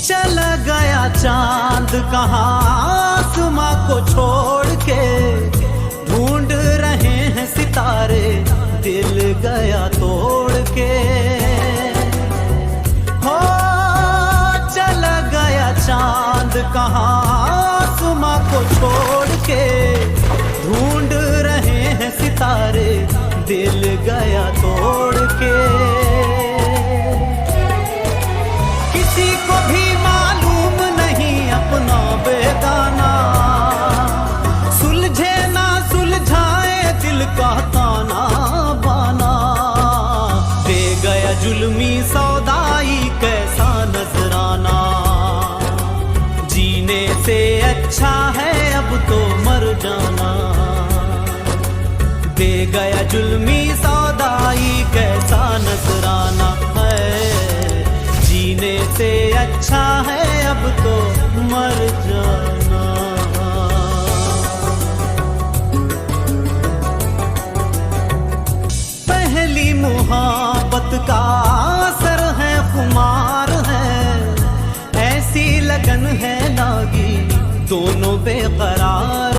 चला गया चांद कहाँ आसमां को छोड़ के, ढूंढ रहे हैं सितारे दिल गया तोड़ के। हो चला गया चांद कहाँ आसमां को छोड़ के, ढूंढ रहे हैं सितारे दिल गया तोड़ के। किसी को भी मालूम नहीं अपना बेगाना, सुलझे ना सुलझाए दिल का ताना बाना। दे गया जुल्मी सौदाई कैसा नजराना, जीने से अच्छा है अब तो मर जाना। दे गया जुल्मी सौदाई कैसा नजराना है, जीने से अच्छा है अब तो मर जाना। पहली मुहाबत का असर है खुमार है, ऐसी लगन है लागी दोनों बेकरार।